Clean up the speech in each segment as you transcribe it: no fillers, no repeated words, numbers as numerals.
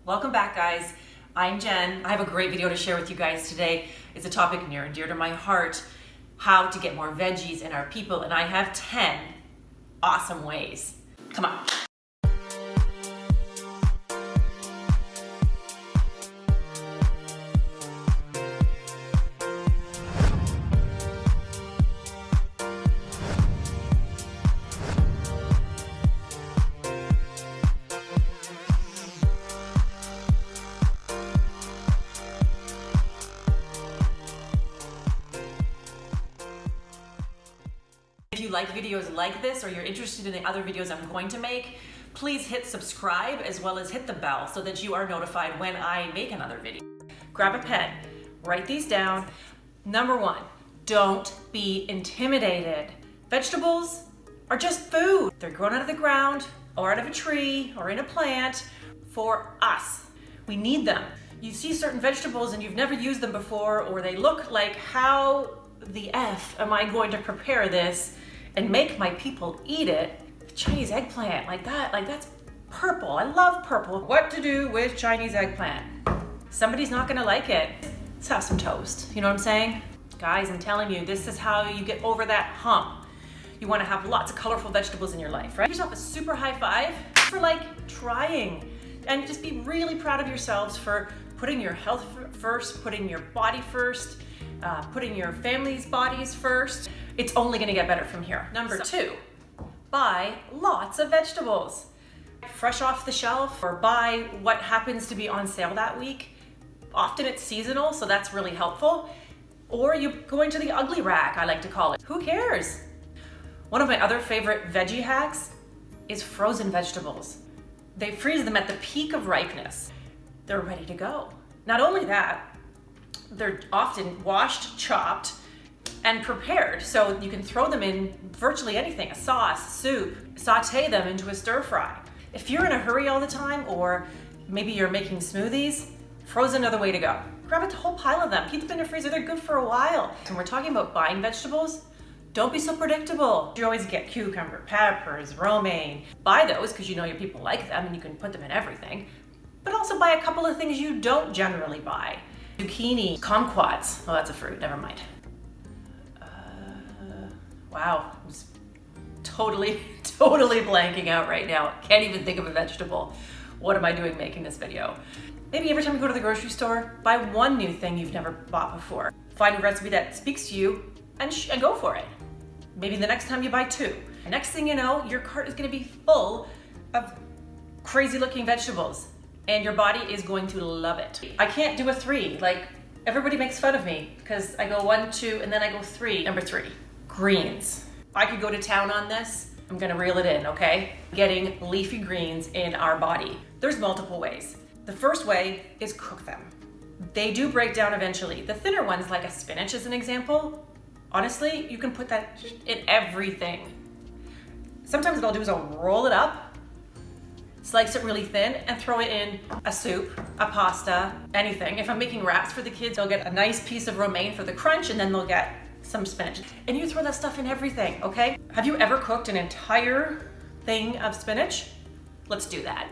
Welcome back, guys. I'm Jen. I have a great video to share with you guys today. It's a topic near and dear to my heart, how to get more veggies in our people, and I have 10 awesome ways. Come on. If you like videos like this or you're interested in the other videos I'm going to make, please hit subscribe as well as hit the bell so that you are notified when I make another video. Grab a pen, write these down. Number 1, don't be intimidated. Vegetables are just food. They're grown out of the ground or out of a tree or in a plant for us. We need them. You see certain vegetables and you've never used them before, or they look like, how the F am I going to prepare this and make my people eat it? Chinese eggplant, like that's purple. I love purple. What to do with Chinese eggplant? Somebody's not gonna like it. Let's have some toast. You know what I'm saying? Guys, I'm telling you, this is how you get over that hump. You wanna have lots of colorful vegetables in your life, right? Give yourself a super high five for trying. And just be really proud of yourselves for putting your health first, putting your body first, putting your family's bodies first. It's only gonna get better from here. Number 2, buy lots of vegetables. Fresh off the shelf, or buy what happens to be on sale that week. Often it's seasonal, so that's really helpful. Or you go into the ugly rack, I like to call it. Who cares? One of my other favorite veggie hacks is frozen vegetables. They freeze them at the peak of ripeness. They're ready to go. Not only that, they're often washed, chopped, and prepared, so you can throw them in virtually anything, a sauce, soup, saute them into a stir fry. If you're in a hurry all the time, or maybe you're making smoothies, frozen are the way to go. Grab a whole pile of them, keep them in the freezer, they're good for a while. When we're talking about buying vegetables, don't be so predictable. You always get cucumber, peppers, romaine. Buy those because you know your people like them and you can put them in everything, but also buy a couple of things you don't generally buy. Zucchini, kumquats. Oh, that's a fruit, never mind. Wow, I'm just totally blanking out right now. Can't even think of a vegetable. What am I doing making this video? Maybe every time you go to the grocery store, buy one new thing you've never bought before. Find a recipe that speaks to you and go for it. Maybe the next time you buy 2. Next thing you know, your cart is gonna be full of crazy looking vegetables and your body is going to love it. I can't do a 3. Everybody makes fun of me because I go 1, 2, and then I go 3. Number 3, greens. I could go to town on this. I'm gonna reel it in, okay? Getting leafy greens in our body. There's multiple ways. The first way is cook them. They do break down eventually. The thinner ones, like a spinach as an example, honestly, you can put that in everything. Sometimes what I'll do is I'll roll it up, slice it really thin, and throw it in a soup, a pasta, anything. If I'm making wraps for the kids, they'll get a nice piece of romaine for the crunch, and then they'll get some spinach. And you throw that stuff in everything, okay? Have you ever cooked an entire thing of spinach? Let's do that.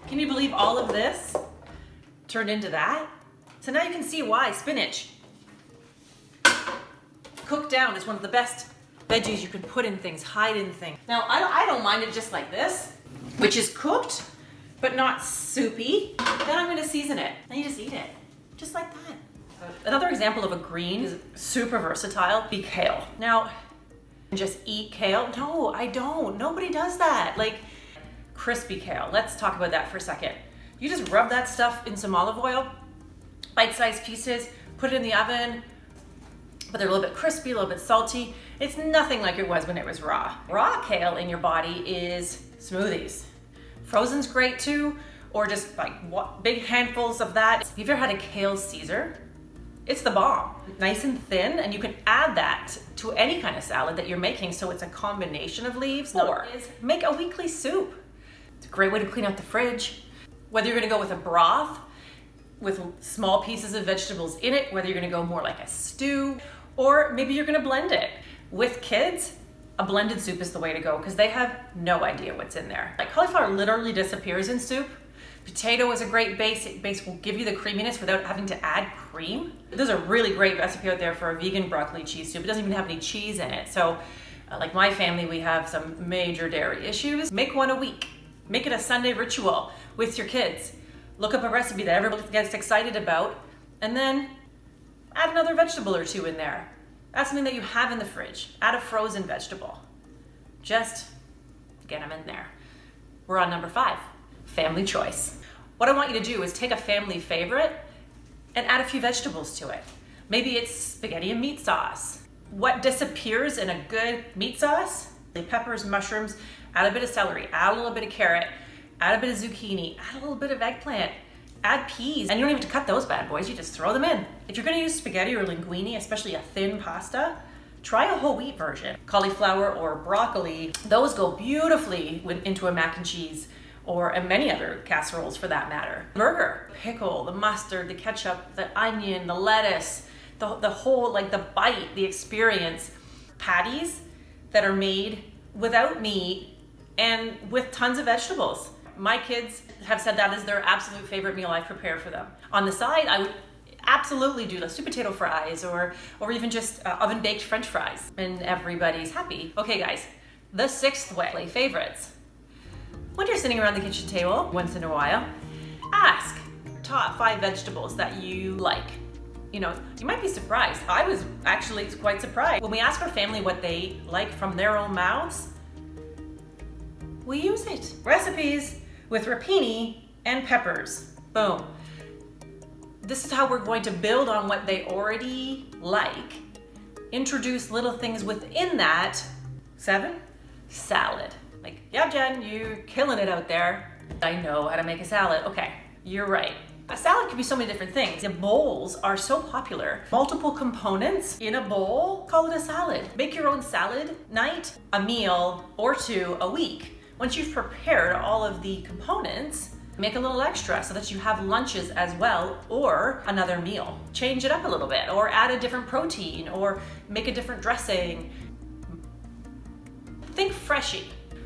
Can you believe all of this turned into that? So now you can see why spinach, cooked down, is one of the best veggies you can put in things, hide in things. Now, I don't mind it just like this, which is cooked, but not soupy. Then I'm gonna season it, and you just eat it, just like that. Another example of a green is super versatile, be kale. Now, just eat kale? No, I don't. Nobody does that. Crispy kale, let's talk about that for a second. You just rub that stuff in some olive oil, bite-sized pieces, put it in the oven, but they're a little bit crispy, a little bit salty. It's nothing like it was when it was raw. Raw kale in your body is smoothies. Frozen's great too, or just big handfuls of that. Have you ever had a kale Caesar? It's the bomb. Nice and thin, and you can add that to any kind of salad that you're making, so it's a combination of leaves. Or make a weekly soup. It's a great way to clean out the fridge. Whether you're gonna go with a broth, with small pieces of vegetables in it, whether you're gonna go more like a stew, or maybe you're gonna blend it. With kids, a blended soup is the way to go because they have no idea what's in there. Cauliflower literally disappears in soup. Potato is a great base will give you the creaminess without having to add cream. There's a really great recipe out there for a vegan broccoli cheese soup. It doesn't even have any cheese in it. So like my family, we have some major dairy issues. Make one a week. Make it a Sunday ritual with your kids. Look up a recipe that everybody gets excited about, and then add another vegetable or two in there. Add something that you have in the fridge. Add a frozen vegetable. Just get them in there. We're on number 5, family choice. What I want you to do is take a family favorite and add a few vegetables to it. Maybe it's spaghetti and meat sauce. What disappears in a good meat sauce? The peppers, mushrooms, add a bit of celery, add a little bit of carrot, add a bit of zucchini, add a little bit of eggplant, add peas, and you don't even have to cut those bad boys, you just throw them in. If you're gonna use spaghetti or linguine, especially a thin pasta, try a whole wheat version. Cauliflower or broccoli, those go beautifully into a mac and cheese or many other casseroles for that matter. Burger, pickle, the mustard, the ketchup, the onion, the lettuce, the whole, like the bite, the experience. Patties that are made without meat and with tons of vegetables. My kids have said that is their absolute favorite meal I prepare for them. On the side, I would absolutely do the sweet potato fries or even just oven baked French fries, and everybody's happy. Okay guys, the 6th way, favorites. When you're sitting around the kitchen table once in a while, ask top 5 vegetables that you like. You know, you might be surprised. I was actually quite surprised. When we ask our family what they like from their own mouths, we use it. Recipes with rapini and peppers. Boom. This is how we're going to build on what they already like. Introduce little things within that. 7, salad. Like, yeah, Jen, you're killing it out there. I know how to make a salad. Okay, you're right. A salad could be so many different things. The bowls are so popular. Multiple components in a bowl, call it a salad. Make your own salad night, a meal or 2 a week. Once you've prepared all of the components, make a little extra so that you have lunches as well or another meal. Change it up a little bit or add a different protein or make a different dressing. Think freshy.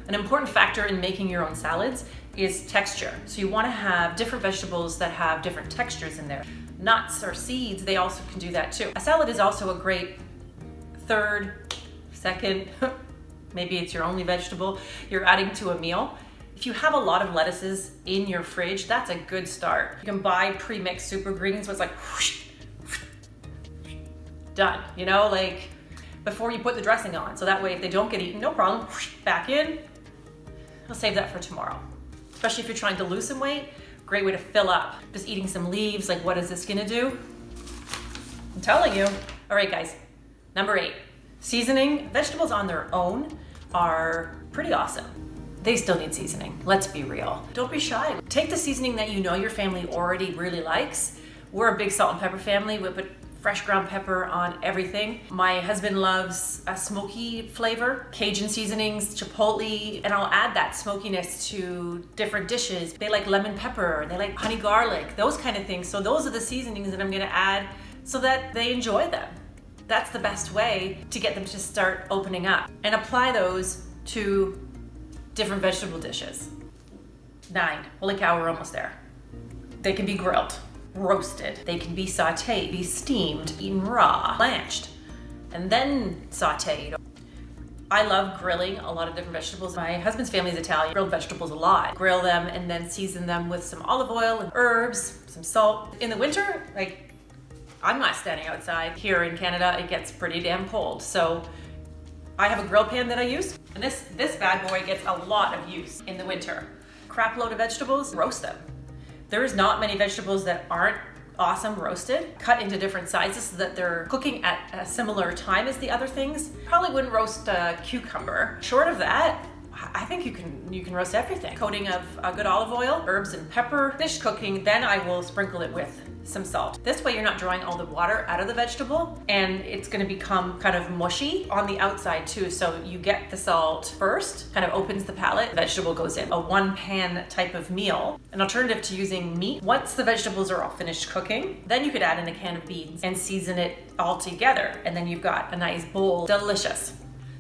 An important factor in making your own salads is texture. So you want to have different vegetables that have different textures in there. Nuts or seeds, they also can do that too. A salad is also a great 3rd, 2nd, maybe it's your only vegetable you're adding to a meal. If you have a lot of lettuces in your fridge, that's a good start. You can buy pre-mixed super greens, so it's like whoosh, whoosh, done, you know, like before you put the dressing on. So that way if they don't get eaten, no problem, whoosh, back in. I'll save that for tomorrow. Especially if you're trying to lose some weight, great way to fill up. Just eating some leaves, like what is this gonna do? I'm telling you. All right guys, number 8, seasoning. Vegetables on their own are pretty awesome. They still need seasoning, let's be real. Don't be shy. Take the seasoning that you know your family already really likes. We're a big salt and pepper family. We put fresh ground pepper on everything. My husband loves a smoky flavor, Cajun seasonings, chipotle, and I'll add that smokiness to different dishes. They like lemon pepper, they like honey garlic, those kind of things. So those are the seasonings that I'm gonna add so that they enjoy them. That's the best way to get them to start opening up. And apply those to different vegetable dishes. 9, holy cow, we're almost there. They can be grilled, roasted. They can be sauteed, be steamed, eaten raw, blanched, and then sauteed. I love grilling a lot of different vegetables. My husband's family is Italian. Grilled vegetables a lot. Grill them and then season them with some olive oil and herbs, some salt. In the winter, like, I'm not standing outside. Here in Canada, it gets pretty damn cold. So I have a grill pan that I use, and this bad boy gets a lot of use in the winter. Crap load of vegetables, roast them. There's not many vegetables that aren't awesome roasted. Cut into different sizes so that they're cooking at a similar time as the other things. Probably wouldn't roast a cucumber. Short of that, I think you can roast everything. Coating of good olive oil, herbs and pepper. Finished cooking, then I will sprinkle it with some salt. This way you're not drawing all the water out of the vegetable, and it's gonna become kind of mushy on the outside too. So you get the salt first, kind of opens the palate, vegetable goes in. A 1-pan type of meal. An alternative to using meat. Once the vegetables are all finished cooking, then you could add in a can of beans and season it all together, and then you've got a nice bowl. Delicious.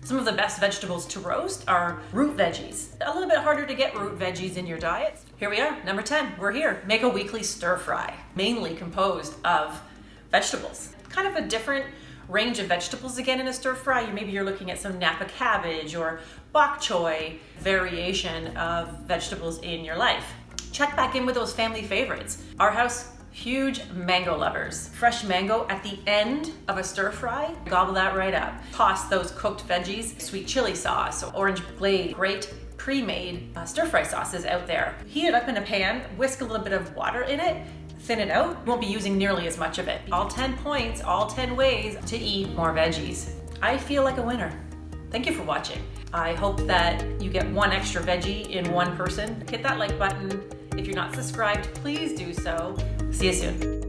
Some of the best vegetables to roast are root veggies. A little bit harder to get root veggies in your diet. Here we are, number 10, we're here. Make a weekly stir fry, mainly composed of vegetables. Kind of a different range of vegetables again in a stir fry. Maybe you're looking at some Napa cabbage or bok choy, variation of vegetables in your life. Check back in with those family favorites. Our house, huge mango lovers. Fresh mango at the end of a stir fry, gobble that right up. Toss those cooked veggies, sweet chili sauce, orange glade, great pre-made stir fry sauces out there. Heat it up in a pan, whisk a little bit of water in it, thin it out. You won't be using nearly as much of it. All 10 points, all 10 ways to eat more veggies. I feel like a winner. Thank you for watching. I hope that you get one extra veggie in one person. Hit that like button. If you're not subscribed, please do so. See you soon.